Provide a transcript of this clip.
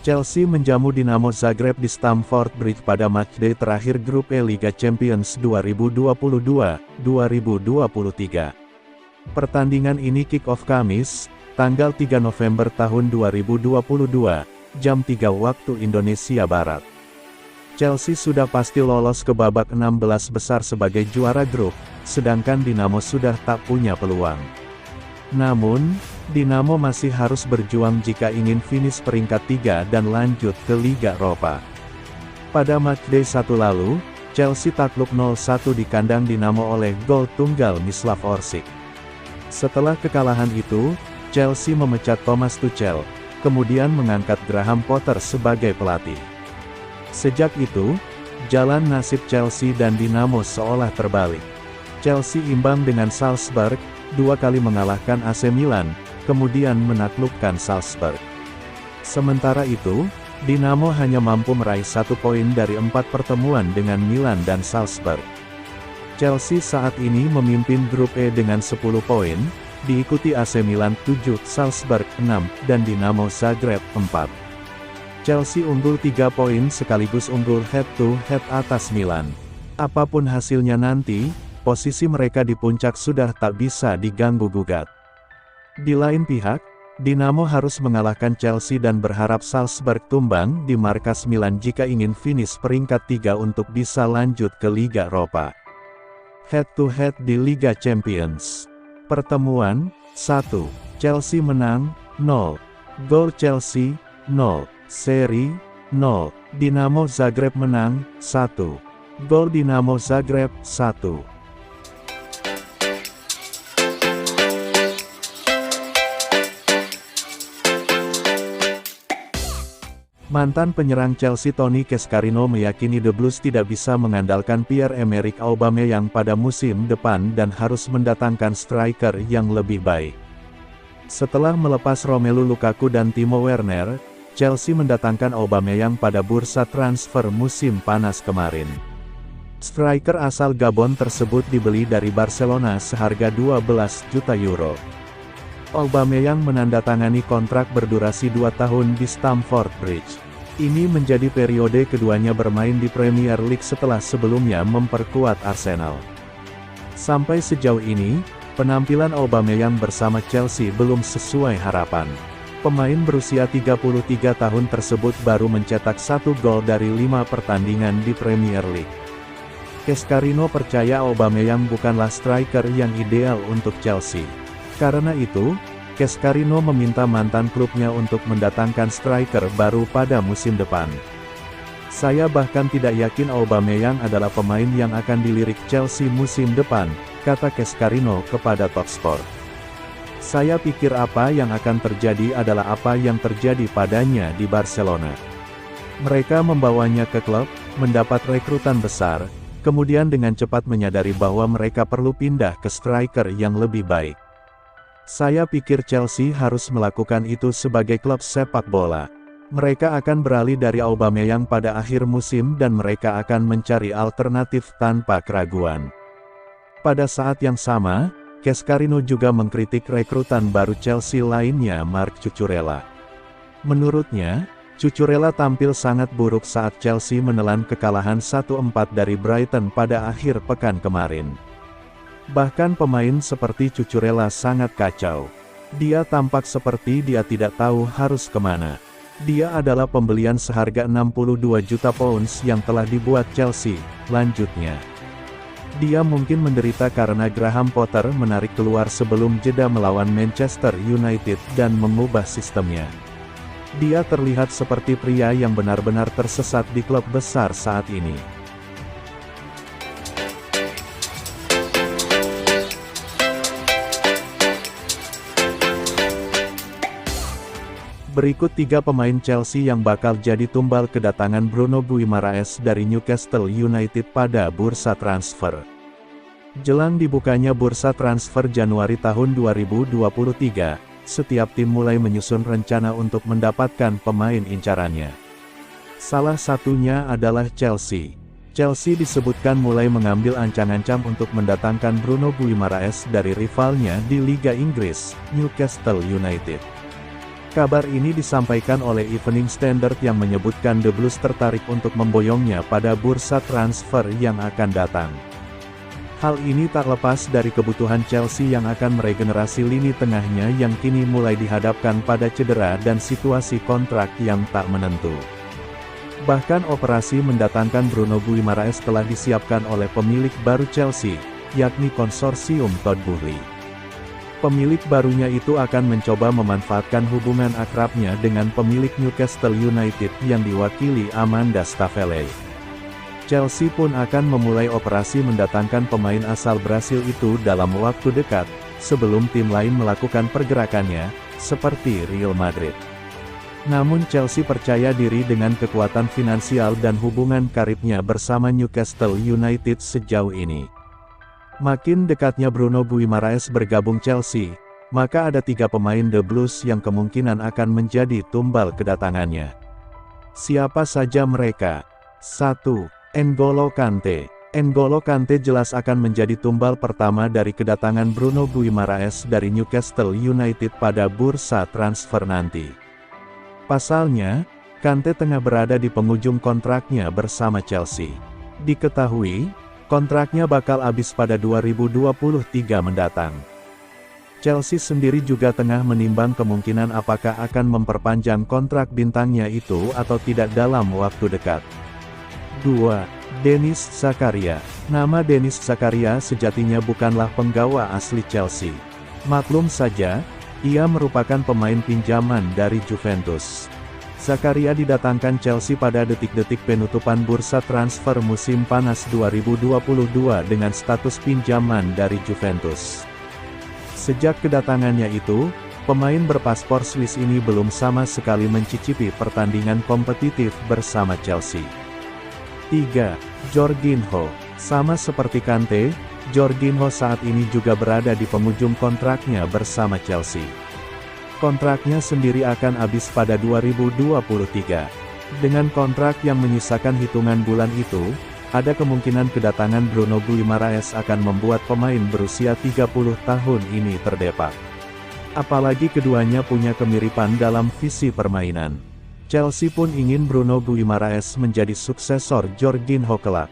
Chelsea menjamu Dinamo Zagreb di Stamford Bridge pada matchday terakhir Grup E Liga Champions 2022-2023. Pertandingan ini kick-off Kamis, tanggal 3 November tahun 2022, jam 3 waktu Indonesia Barat. Chelsea sudah pasti lolos ke babak 16 besar sebagai juara grup, sedangkan Dinamo sudah tak punya peluang. Namun, Dinamo masih harus berjuang jika ingin finish peringkat 3 dan lanjut ke Liga Eropa. Pada matchday 1 lalu, Chelsea takluk 0-1 di kandang Dinamo oleh gol tunggal Mislav Orsic. Setelah kekalahan itu, Chelsea memecat Thomas Tuchel, kemudian mengangkat Graham Potter sebagai pelatih. Sejak itu, jalan nasib Chelsea dan Dinamo seolah terbalik. Chelsea imbang dengan Salzburg, 2 kali mengalahkan AC Milan, kemudian menaklukkan Salzburg. Sementara itu, Dinamo hanya mampu meraih 1 poin dari 4 pertemuan dengan Milan dan Salzburg. Chelsea saat ini memimpin Grup E dengan 10 poin, diikuti AC Milan 7, Salzburg 6, dan Dinamo Zagreb 4. Chelsea unggul 3 poin sekaligus unggul head-to-head atas Milan. Apapun hasilnya nanti, posisi mereka di puncak sudah tak bisa diganggu-gugat. Di lain pihak, Dinamo harus mengalahkan Chelsea dan berharap Salzburg tumbang di markas Milan jika ingin finish peringkat 3 untuk bisa lanjut ke Liga Eropa. Head-to-head di Liga Champions. Pertemuan, 1. Chelsea menang, 0. Gol Chelsea, 0. Seri, 0. Dinamo Zagreb menang, 1. Gol Dinamo Zagreb, 1. Mantan penyerang Chelsea Tony Cascarino meyakini The Blues tidak bisa mengandalkan Pierre-Emerick Aubameyang pada musim depan dan harus mendatangkan striker yang lebih baik. Setelah melepas Romelu Lukaku dan Timo Werner, Chelsea mendatangkan Aubameyang pada bursa transfer musim panas kemarin. Striker asal Gabon tersebut dibeli dari Barcelona seharga 12 juta euro. Aubameyang menandatangani kontrak berdurasi 2 tahun di Stamford Bridge. Ini menjadi periode keduanya bermain di Premier League setelah sebelumnya memperkuat Arsenal. Sampai sejauh ini, penampilan Aubameyang bersama Chelsea belum sesuai harapan. Pemain berusia 33 tahun tersebut baru mencetak 1 gol dari 5 pertandingan di Premier League. Cascarino percaya Aubameyang bukanlah striker yang ideal untuk Chelsea. Karena itu, Cascarino meminta mantan klubnya untuk mendatangkan striker baru pada musim depan. Saya bahkan tidak yakin Aubameyang adalah pemain yang akan dilirik Chelsea musim depan, kata Cascarino kepada Talksport. Saya pikir apa yang akan terjadi adalah apa yang terjadi padanya di Barcelona. Mereka membawanya ke klub, mendapat rekrutan besar, kemudian dengan cepat menyadari bahwa mereka perlu pindah ke striker yang lebih baik. Saya pikir Chelsea harus melakukan itu sebagai klub sepak bola. Mereka akan beralih dari Aubameyang pada akhir musim dan mereka akan mencari alternatif tanpa keraguan. Pada saat yang sama, Cascarino juga mengkritik rekrutan baru Chelsea lainnya Marc Cucurella. Menurutnya, Cucurella tampil sangat buruk saat Chelsea menelan kekalahan 1-4 dari Brighton pada akhir pekan kemarin. Bahkan pemain seperti Cucurella sangat kacau. Dia tampak seperti dia tidak tahu harus kemana. Dia adalah pembelian seharga 62 juta pounds yang telah dibuat Chelsea, lanjutnya. Dia mungkin menderita karena Graham Potter menarik keluar sebelum jeda melawan Manchester United dan mengubah sistemnya. Dia terlihat seperti pria yang benar-benar tersesat di klub besar saat ini. Berikut 3 pemain Chelsea yang bakal jadi tumbal kedatangan Bruno Guimaraes dari Newcastle United pada bursa transfer. Jelang dibukanya bursa transfer Januari tahun 2023, setiap tim mulai menyusun rencana untuk mendapatkan pemain incarannya. Salah satunya adalah Chelsea. Chelsea disebutkan mulai mengambil ancang-ancang untuk mendatangkan Bruno Guimaraes dari rivalnya di Liga Inggris, Newcastle United. Kabar ini disampaikan oleh Evening Standard yang menyebutkan The Blues tertarik untuk memboyongnya pada bursa transfer yang akan datang. Hal ini tak lepas dari kebutuhan Chelsea yang akan meregenerasi lini tengahnya yang kini mulai dihadapkan pada cedera dan situasi kontrak yang tak menentu. Bahkan operasi mendatangkan Bruno Guimaraes telah disiapkan oleh pemilik baru Chelsea, yakni konsorsium Todd Boehly. Pemilik barunya itu akan mencoba memanfaatkan hubungan akrabnya dengan pemilik Newcastle United yang diwakili Amanda Staveley. Chelsea pun akan memulai operasi mendatangkan pemain asal Brasil itu dalam waktu dekat, sebelum tim lain melakukan pergerakannya, seperti Real Madrid. Namun Chelsea percaya diri dengan kekuatan finansial dan hubungan karibnya bersama Newcastle United sejauh ini. Makin dekatnya Bruno Guimaraes bergabung Chelsea, maka ada 3 pemain The Blues yang kemungkinan akan menjadi tumbal kedatangannya. Siapa saja mereka? 1. N'Golo Kante. N'Golo Kante jelas akan menjadi tumbal pertama dari kedatangan Bruno Guimaraes dari Newcastle United pada bursa transfer nanti. Pasalnya, Kante tengah berada di penghujung kontraknya bersama Chelsea. Diketahui, kontraknya bakal habis pada 2023 mendatang. Chelsea sendiri juga tengah menimbang kemungkinan apakah akan memperpanjang kontrak bintangnya itu atau tidak dalam waktu dekat. 2. Denis Zakaria. Nama Denis Zakaria sejatinya bukanlah penggawa asli Chelsea. Maklum saja, ia merupakan pemain pinjaman dari Juventus. Zakaria didatangkan Chelsea pada detik-detik penutupan bursa transfer musim panas 2022 dengan status pinjaman dari Juventus. Sejak kedatangannya itu, pemain berpaspor Swiss ini belum sama sekali mencicipi pertandingan kompetitif bersama Chelsea. 3. Jorginho. Sama seperti Kante, Jorginho saat ini juga berada di penghujung kontraknya bersama Chelsea. Kontraknya sendiri akan habis pada 2023. Dengan kontrak yang menyisakan hitungan bulan itu, ada kemungkinan kedatangan Bruno Guimaraes akan membuat pemain berusia 30 tahun ini terdepak. Apalagi keduanya punya kemiripan dalam visi permainan. Chelsea pun ingin Bruno Guimaraes menjadi suksesor Jorginho kelak.